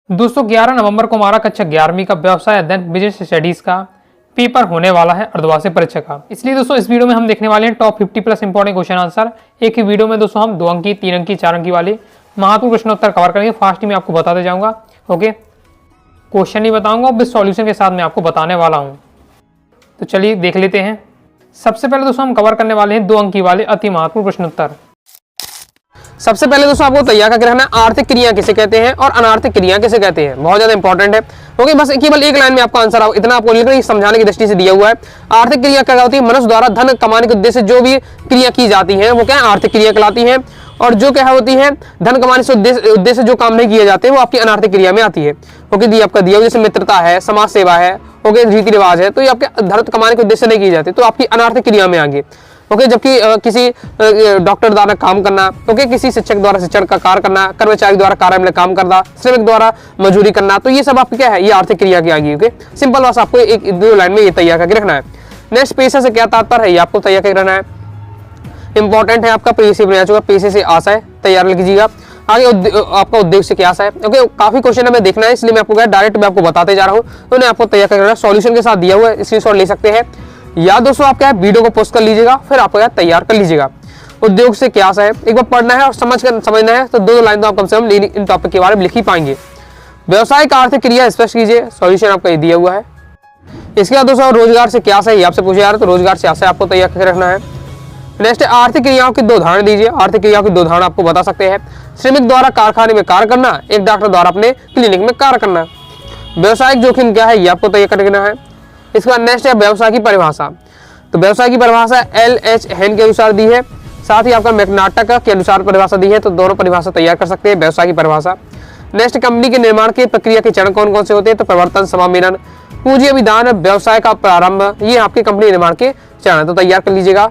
दोस्तों 11 नवंबर को हमारा कक्षा 11वीं का व्यवसाय अध्ययन बिजनेस स्टडीज का पेपर होने वाला है अर्धवार्षिक परीक्षा का। इसलिए दोस्तों इस वीडियो में हम देखने वाले हैं top 50 plus important question answer. एक ही वीडियो में दोस्तों हम 2 अंक की, 3 अंक की, 4 अंक की वाले महत्वपूर्ण प्रश्नोत्तर कवर करेंगे। फास्ट में आपको बताते जाऊंगा। ओके, क्वेश्चन ही बताऊंगा और सॉल्यूशन के साथ मैं आपको बताने वाला हूँ। तो चलिए देख लेते हैं। सबसे पहले दोस्तों हम कवर करने वाले हैं 2 अंक की वाले अति महत्वपूर्ण प्रश्नोत्तर। सबसे पहले दोस्तों आपको तैयार करके रखना है आर्थिक क्रिया किसे कहते हैं और अनार्थिक क्रिया किसे कहते हैं। बहुत ज्यादा इंपॉर्टेंट है। ओके, बस केवल एक लाइन में आपका आंसर आओ, इतना आपको लिखना समझाने की दृष्टि से दिया हुआ है। आर्थिक क्रिया क्या होती है? मनुष्य द्वारा धन कमाने के उद्देश्य जो भी क्रिया की जाती है वो क्या है? आर्थिक क्रिया कहलाती है। और जो क्या होती है धन कमाने से उद्देश्य जो काम नहीं किए जाते वो आपकी अनार्थिक क्रिया में आती है। ओके, आपका दिया जैसे मित्रता है, समाज सेवा है, ओके, रीति रिवाज है, तो ये आपके धन कमाने के उद्देश्य नहीं किए जाते तो आपकी अनार्थिक क्रिया में आगे। ओके, जबकि किसी डॉक्टर द्वारा काम करना, ओके, किसी शिक्षक द्वारा शिक्षण का कार्य करना, कर्मचारी द्वारा कार्य में काम करना, श्रमिक द्वारा मजदूरी करना, तो ये सब आपकी क्या है? ये आर्थिक क्रिया की आगे। ओके, सिंपल बस आपको एक 2 लाइन में ये तैयार करके रखना है। नेक्स्ट, पैसा से क्या तात्पर्य है? ये आपको तैयार करके रखना है। इंपॉर्टेंट है आपका पैसे बनाया चुका, पैसे से आशा है, तैयार लीजिएगा। आगे आपका उद्देश्य क्या है? ओके, काफी क्वेश्चन हमें देखना है इसलिए मैं आपको डायरेक्ट मैं आपको बताते जा रहा हूँ। उन्हें आपको तैयार करके रखना है, सॉल्यूशन के साथ दिया हुआ है, स्क्रीनशॉट ले सकते हैं। या दोस्तों आप क्या है वीडियो को पोस्ट कर लीजिएगा, फिर आप क्या तैयार कर लीजिएगा। उद्योग से क्या है एक बार पढ़ना है और समझना है, तो 2 लाइन तो आप कम से कम इन टॉपिक के बारे में लिख ही पाएंगे। व्यवसाय का आर्थिक क्रिया स्पष्ट कीजिए, सॉल्यूशन आपका ये दिया हुआ है। इसके बाद दोस्तों रोजगार से क्या है? ये आपसे पूछे जा रहा है, तो रोजगार से आपको तैयार करके रखना है। नेक्स्ट, आर्थिक क्रियाओं की 2 उदाहरण दीजिए। आर्थिक क्रियाओं की 2 उदाहरण आपको बता सकते हैं। श्रमिक द्वारा कारखाने में कार्य करना, एक डॉक्टर द्वारा अपने क्लिनिक में कार्य करना। व्यवसायिक जोखिम क्या है? ये आपको तैयार करके रखना है। इसके बाद नेक्स्ट है व्यवसाय की परिभाषा। तो व्यवसाय की परिभाषा LH हेन के अनुसार दी है, साथ ही आपका मैकनाटक के अनुसार परिभाषा दी है, तो दोनों परिभाषा तैयार कर सकते हैं व्यवसाय की परिभाषा। नेक्स्ट, कंपनी के निर्माण की प्रक्रिया के चरण कौन कौन से होते हैं? तो प्रवर्तन, समावेशन, पूंजी अभिदान, व्यवसाय का प्रारंभ, ये आपके कंपनी निर्माण के चरण, तो तैयार कर लीजिएगा।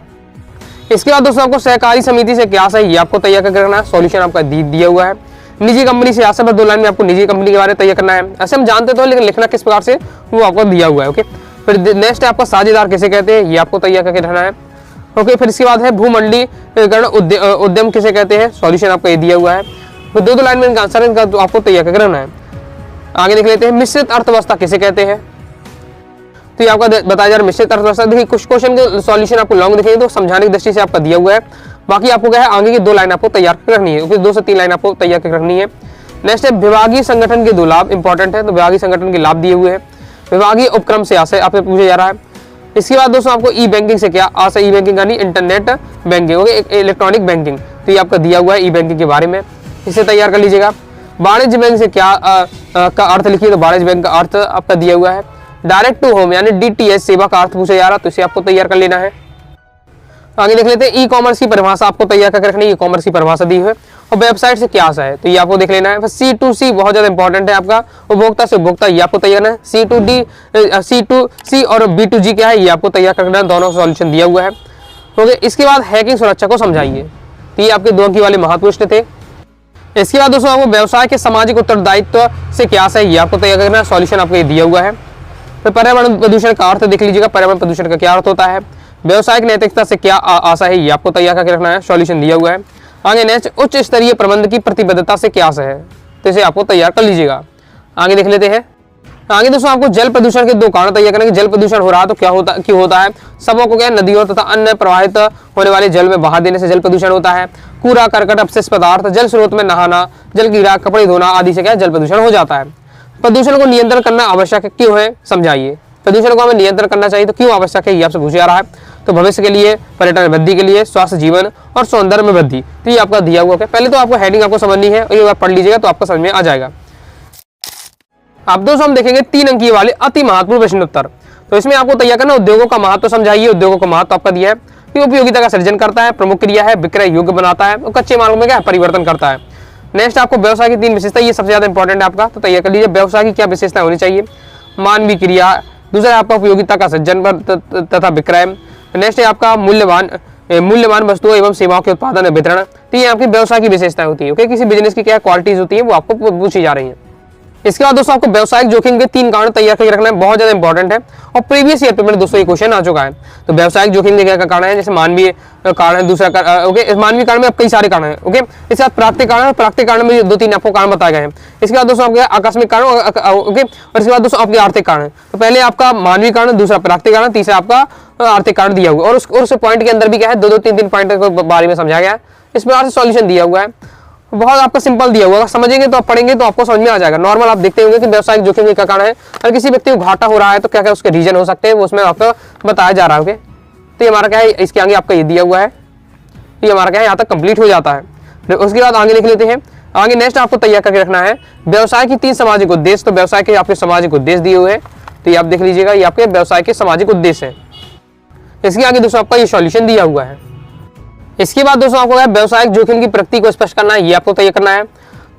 इसके बाद दोस्तों आपको सहकारी समिति से क्या है? ये आपको तैयार करके रखना है, सॉल्यूशन आपका दिया हुआ है। निजी कंपनी से आशा, 2 लाइन में आपको निजी कंपनी के बारे में तैयार करना है। ऐसे हम जानते तो लेकिन लिखना किस प्रकार से वो आपको दिया हुआ है। ओके, फिर नेक्स्ट है आपका साझेदार किसे कहते हैं? ये आपको तैयार करके रखना है। ओके, फिर इसके बाद है भूमंडलीकरण उद्यम किसे कहते हैं? सॉल्यूशन आपका ये दिया हुआ है। फिर 2 लाइन में इनका आंसर इनका तो आपको तैयार करके रखना है। आगे देख लेते हैं मिश्रित अर्थव्यवस्था किसे कहते हैं? तो ये आपका बताया जा रहा है मिश्रित अर्थव्यवस्था। देखिए कुछ क्वेश्चन के सॉल्यूशन आपको लॉन्ग दिखेंगे तो समझाने की दृष्टि से आपका दिया हुआ है। बाकी आपको क्या है आगे की 2 लाइन आपको तैयार करके रखनी है, क्योंकि 2 से 3 लाइन आपको तैयार करके रखनी है। नेक्स्ट है विभागीय संगठन के 2 लाभ, इंपॉर्टेंट है, तो विभागीय संगठन के लाभ दिए हुए हैं। विभागीय उपक्रम से आशय आपसे पूछा जा रहा है। इसके बाद दोस्तों आपको ई बैंकिंग से क्या आशय? ई बैंकिंग यानी internet banking, okay, electronic banking, तो ये आपका दिया हुआ है ई बैंकिंग के बारे में, इसे तैयार कर लीजिएगा। वाणिज्य बैंक से क्या का अर्थ लिखिए? तो वाणिज्य बैंक का अर्थ आपका दिया हुआ है। डायरेक्ट टू होम यानी DTH सेवा का अर्थ पूछा जा रहा है, तो इसे आपको तैयार कर लेना है। आगे देख लेते हैं ई कॉमर्स की परिभाषा आपको तैयार करके रखनी है, ई कॉमर्स की परिभाषा दी है। और वेबसाइट से क्या आशा है? तो ये आपको देख लेना है। C2C बहुत ज्यादा इंपॉर्टेंट है आपका, उपभोक्ता से उपभोक्ता, ये आपको तैयार करना है। C2C और B2G क्या है? ये आपको तैयार करना है, दोनों सॉल्यूशन दिया हुआ है। ओके, इसके बाद हैकिंग सुरक्षा को समझाइए, तो ये आपके 2 अंक वाले महत्वपूर्ण थे। इसके बाद दोस्तों आपको व्यवसाय के सामाजिक उत्तरदायित्व से क्या आशा है? ये आपको तैयार करना है, सॉल्यूशन आपको ये दिया हुआ है। तो पर्यावरण प्रदूषण का अर्थ देख लीजिएगा, पर्यावरण प्रदूषण का क्या अर्थ होता है। व्यवसायिक नैतिकता से क्या आशा है? ये आपको तैयार करके रखना है, सॉल्यूशन दिया हुआ है। आगे नेक्स्ट, उच्च स्तरीय प्रबंध की प्रतिबद्धता से क्या आशा है? तो इसे आपको तैयार कर लीजिएगा। आगे देख लेते हैं। आगे दोस्तों आपको जल प्रदूषण के 2 कारण तैयार करना है। जल प्रदूषण हो रहा है तो क्यों होता है? सबों को क्या नदियों तथा अन्य प्रवाहित होने वाले जल में बहा देने से जल प्रदूषण होता है। कूड़ा करकट अपशिष्ट पदार्थ जल स्रोत में नहाना, जल कीड़ा, कपड़े धोना आदि से क्या जल प्रदूषण हो जाता है। प्रदूषण को नियंत्रण करना आवश्यक क्यों है? समझाइए। प्रदूषण को हमें नियंत्रण करना चाहिए तो क्यों आवश्यक है? ये आपसे पूछा जा रहा है। तो भविष्य के लिए, पर्यटन वृद्धि के लिए, स्वास्थ्य जीवन और सौंदर्य में वृद्धि, तो ये आपका दिया हुआ है। पहले तो आपको हेडिंग आपको समझनी है और ये बार पढ़ लीजिएगा तो आपको समझ में आ जाएगा। अब दोस्तों हम देखेंगे 3 अंकीय वाले अति महत्वपूर्ण प्रश्नोत्तर। तो इसमें आपको तैयार करना उद्योगों का महत्व समझाइए। उद्योगों का महत्व आपका दिया है कि उपयोगिता का सृजन करता है, प्रमुख क्रिया है, विक्रय योग्य बनाता है और कच्चे माल में क्या परिवर्तन करता है। नेक्स्ट आपको व्यवसाय की 3 विशेषता, ये सबसे ज्यादा इंपॉर्टेंट है आपका, तो तैयार कर लीजिए। व्यवसाय की क्या विशेषता होनी चाहिए? मानवीय क्रिया, दूसरा आपका उपयोगिता का सृजन तथा विक्रय। नेक्स्ट है आपका मूल्यवान वस्तुओं एवं सेवाओं के उत्पादन वितरण, तो ये आपकी व्यवसाय की विशेषताएं होती है। ओके, किसी बिजनेस की क्या क्वालिटीज होती है वो आपको पूछी जा रही है। इसके बाद दोस्तों आपको व्यवसायिक जोखिम के 3 कारण तैयार करके रखना है, बहुत ज्यादा इंपॉर्टेंट है और प्रीवियस ईयर पेपर में दोस्तों ये क्वेश्चन आ चुका है। तो व्यवसायिक जोखिम के क्या कारण है, जैसे मानवीय कारण है, दूसरा ओके मानवीय कारण में अब कई सारे कारण है। ओके इसके बाद प्राकृतिक कारण, प्राकृतिक कारण में 2-3 आपको कारण बताए गए हैं। इसके बाद दोस्तों आपके आकस्मिक कारण ओके, और इसके बाद दोस्तों आपके आर्थिक कारण। तो पहले आपका मानवीय कारण, दूसरा प्राकृतिक कारण, तीसरा आपका आर्थिक कारण दिया हुआ है। और उस पॉइंट के अंदर भी क्या है 2-2, 3-3 पॉइंट के बारे में समझा गया है। इस प्रकार से सॉल्यूशन दिया हुआ है, बहुत आपका सिंपल दिया हुआ है, समझेंगे तो आप पढ़ेंगे तो आपको समझ में आ जाएगा। नॉर्मल आप देखते होंगे कि व्यवसायिक जोखिम के क्या कारण है, अगर किसी व्यक्ति को घाटा हो रहा है तो क्या क्या उसके रीजन हो सकते हैं, वो उसमें आपको बताया जा रहा है। ओके तो ये हमारा क्या है, इसके आगे आपका ये दिया हुआ है, ये हमारा क्या है यहाँ तक कंप्लीट हो जाता है। उसके बाद आगे लिख लेते हैं। आगे नेक्स्ट आपको तैयार करके रखना है व्यवसाय की 3 सामाजिक उद्देश्य। तो व्यवसाय के आपके सामाजिक उद्देश्य दिए हुए हैं, तो ये आप देख लीजिएगा, ये आपके व्यवसाय के सामाजिक उद्देश्य है। इसके आगे दोस्तों आपका ये सॉल्यूशन दिया हुआ है। इसके बाद दोस्तों आपको व्यवसायिक जोखिम की प्रकृति को स्पष्ट करना है, ये आपको तय करना है।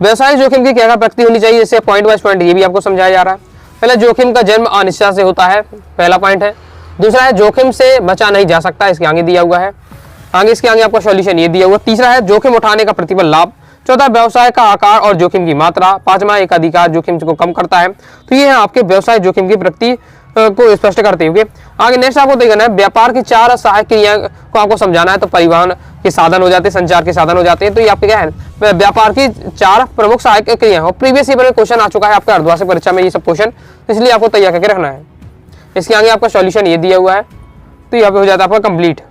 व्यवसायिक जोखिम की क्या प्रकृति होनी चाहिए, जैसे पॉइंट वाइज पॉइंट ये भी आपको समझाया जा रहा है। पहले जोखिम का जन्म अनिश्चितता से होता है, पहला पॉइंट है। दूसरा है जोखिम से बचा नहीं जा सकता, इसके आगे दिया हुआ है। आगे इसके आगे आपका सॉल्यूशन ये दिया हुआ। तीसरा है जोखिम उठाने का प्रतिफल लाभ। चौथा व्यवसाय का आकार और जोखिम की मात्रा। पांचवा एकाधिकार जोखिम को कम करता है। तो ये है आपके व्यवसाय जोखिम की प्रकृति को स्पष्ट करते हुए। आगे नेक्स्ट आपको देखना है व्यापार की 4 सहायक क्रिया को आपको समझाना है। तो परिवहन के साधन हो जाते हैं, संचार के साधन हो जाते हैं। तो ये आपके क्या है व्यापार की 4 प्रमुख सहायक क्रिया और प्रीवियस ईयर में क्वेश्चन आ चुका है आपके अर्धवार्षिक परीक्षा में ये सब क्वेश्चन, इसलिए आपको तैयार करके रखना है। इसके आगे आपका सॉल्यूशन ये दिया हुआ है, तो यहाँ पे हो जाता है आपका कंप्लीट।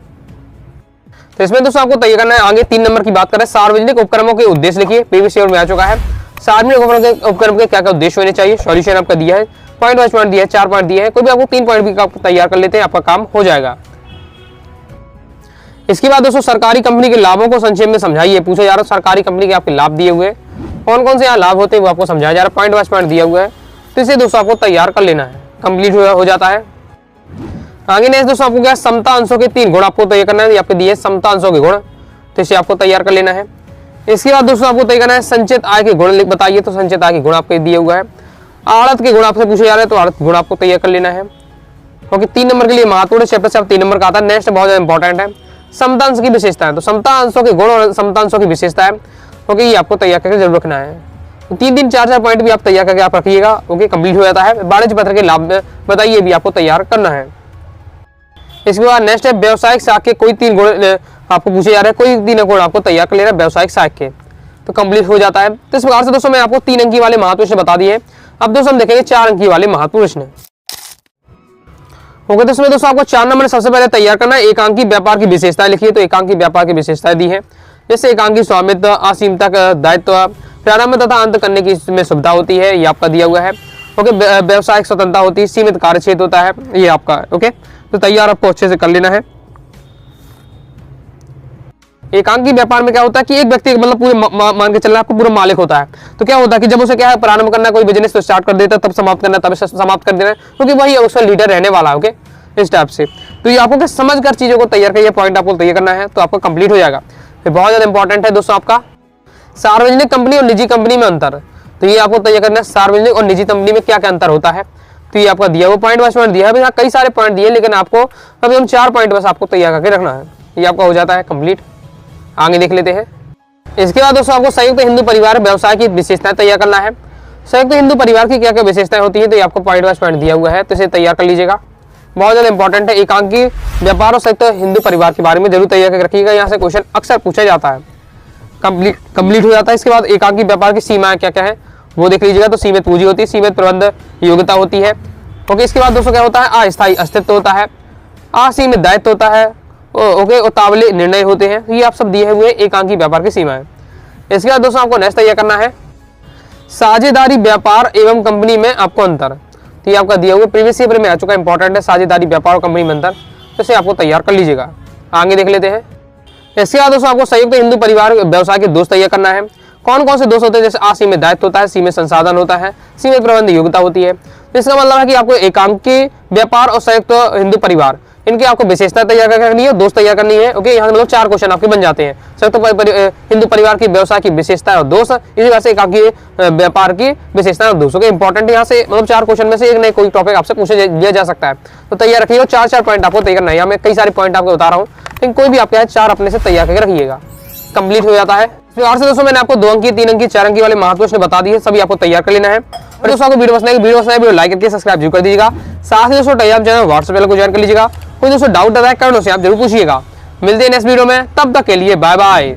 तो इसमें दोस्तों आपको तैयार करना है। आगे 3 नंबर की बात करें, सार्वजनिक उपक्रमों के उद्देश्य लिखिए, प्रीवियस ईयर में आ चुका है। सार्वजनिक उपक्रम के क्या क्या उद्देश्य होने चाहिए, सॉल्यूशन आपका दिया है, पॉइंट वाइज पॉइंट दिया है, 4 पॉइंट दिए हैं, कोई भी आपको 3 पॉइंट भी आप तैयार कर लेते हैं, आपका काम हो जाएगा। इसके बाद दोस्तों सरकारी कंपनी के लाभों को संक्षेप में समझाइए, पूछा जा रहा है सरकारी कंपनी के आपके लाभ दिए हुए कौन कौन से यहाँ लाभ होते हैं वो आपको समझाया जा रहा है, पॉइंट वाइज पॉइंट दिया हुआ है। तो इसे दोस्तों आपको तैयार कर लेना है, कंप्लीट हो जाता है। आगे नेक्स्ट दोस्तों आपको क्या समता अंशों के 3 गुण आपको तैयार करना है, आपके दिए समता अंशों के गुण, तो इसे आपको तैयार कर लेना है। इसके बाद दोस्तों आपको तय करना है संचित आय के गुण बताइए, तो संचित आय के गुण आपके दिए हुआ है। आड़त के गुण आपसे पूछे जा रहे हैं, तो आड़त गुण आपको तैयार कर लेना है, क्योंकि 3 नंबर के लिए महत्वपूर्ण चैप्टर से 3 नंबर का आता है। नेक्स्ट बहुत ज्यादा इंपॉर्टेंट है समता अंश की विशेषता है, तो समता अंशों के गुण और समता अंशों की विशेषता है, क्योंकि ये आपको तैयार करके जरूर रखना है। 3-3, 4-4 पॉइंट भी आप तैयार करके आप रखिएगा, ओके कंप्लीट हो जाता है। वाणिज्य पत्र के लाभ बताइए, भी आपको तैयार करना है। इसके बाद नेक्स्ट है व्यवसायिक साख के कोई 3 गुण आपको पूछे जा रहे हैं, कोई 3 गुण आपको तैयार कर लेना है व्यवसायिक साख के, तो कंप्लीट हो जाता है। तो इस प्रकार से दोस्तों मैं आपको 3 अंकी वाले महत्व प्रश्न बता दिए। अब दोस्तों हम देखेंगे 4 अंकी वाले महत्व प्रश्न। ओके तो इसमें दोस्तों आपको 4 नंबर सबसे पहले तैयार करना है एकांकी व्यापार की विशेषताएं लिखिए, तो एकांकी व्यापार की विशेषताएं दी है, जैसे एकांकी स्वामित्व, असीमता का दायित्व, प्रारंभ तथा अंत करने की इसमें सुविधा होती है, ये आपका दिया हुआ है। ओके व्यवसायिक स्वतंत्रता होती है, सीमित कार्य क्षेत्र होता है, ये आपका ओके तो तैयार आपको अच्छे से कर लेना है। एकांकी व्यापार में क्या होता है कि एक व्यक्ति मतलब पूरे मान के चलना आपको पूरा मालिक होता है, तो क्या होता है कि जब उसे क्या है प्रारंभ करना कोई बिजनेस तो स्टार्ट कर देता है, तब समाप्त करना तब समाप्त कर देना, क्योंकि वही उसका लीडर रहने वाला है। ओके इस टाइप से तो ये आपको समझ कर चीजों को तैयार करिए, पॉइंट आपको तैयार करना है, तो आपका कंप्लीट हो जाएगा। ये बहुत ज्यादा इंपॉर्टेंट है दोस्तों आपका सार्वजनिक कंपनी और निजी कंपनी में अंतर, तो ये आपको तैयार करना है सार्वजनिक और निजी कंपनी में क्या क्या अंतर होता है, तो ये आपका दिया वो पॉइंट वाइज पॉइंट दिया है। यहाँ कई सारे पॉइंट दिए, लेकिन आपको अभी हम 4 पॉइंट बस आपको तैयार करके रखना है, ये आपका हो जाता है कंप्लीट। आगे देख लेते हैं। इसके बाद दोस्तों आपको संयुक्त हिंदू परिवार व्यवसाय की विशेषताएं तैयार करना है। संयुक्त हिंदू परिवार की क्या क्या विशेषताएं होती है, तो ये आपको पॉइंट वाइज पॉइंट दिया हुआ है, तो इसे तैयार कर लीजिएगा, बहुत ज्यादा इंपॉर्टेंट है। एकांकी व्यापार और संयुक्त हिंदू परिवार के बारे में जरूर तैयार करके रखिएगा, यहाँ से क्वेश्चन अक्सर पूछा जाता है, कंप्लीट हो जाता है। इसके बाद एकांकी व्यापार की सीमाएं क्या क्या है वो देख लीजिएगा, तो सीमित पूंजी होती है, सीमित प्रबंध योग्यता होती है। ओके इसके बाद दोस्तों क्या होता है अस्थायी अस्तित्व होता है, असीमित दायित्व होता है, ओके उतावले निर्णय होते हैं, ये आप सब दिए हुए एकांकी व्यापार की सीमाएं। इसके बाद दोस्तों आपको नेक्स्ट तैयार करना है साझेदारी व्यापार एवं कंपनी में आपको अंतर, तो ये आपका दिया हुआ प्रीवियस ईयर में आ चुका है, इंपॉर्टेंट है साझेदारी व्यापार और कंपनी में अंतर, तो इसे आपको तैयार कर लीजिएगा। आगे देख लेते हैं। इसके बाद दोस्तों आपको संयुक्त हिंदू परिवार व्यवसाय के दोष तैयार करना है, कौन कौन से दोष होते हैं, जैसे असीमित दायित्व होता है, सीमित संसाधन होता है, सीमित प्रबंध योग्यता होती है। तो इसका मतलब है कि आपको एकांकी व्यापार और संयुक्त हिंदू परिवार इनकी आपको विशेषता तैयार करनी है, दोष तैयार करनी है। ओके यहाँ मतलब 4 क्वेश्चन आपके बन जाते हैं, संयुक्त हिंदू परिवार की व्यवसाय की विशेषता और दोष, इसी वजह से एकांकी व्यापार की विशेषता और दोष। ओके इंपॉर्टेंट यहाँ से मतलब 4 क्वेश्चन में से एक नए कोई टॉपिक आपसे पूछे दिया जा सकता है, तो तैयार रखिएगा। 4-4 पॉइंट आपको तैयार करना है, मैं कई सारे पॉइंट आपको बता रहा हूँ, लेकिन कोई भी आपके 4 अपने से तैयार करके रखिएगा, कंप्लीट हो जाता है। और से दोस्तों मैंने आपको 2 अंकी 3 अंकी 4 अंकी वाले महत्व प्रश्न बता दिए, सभी आपको तैयार कर लेना है। और दोस्तों आपको वीडियो पसंद है वीडियो लाइक करके सब्सक्राइब जरूर कर दीजिएगा। साथ ही दोस्तों टेलीग्राम चैनल व्हाट्सएप को ज्वाइन कर लीजिएगा। कोई दोस्तों डाउट आता है कमेंट से आप जरूर पूछिएगा। मिलते हैं नेक्स्ट वीडियो में, तब तक के लिए बाय बाय।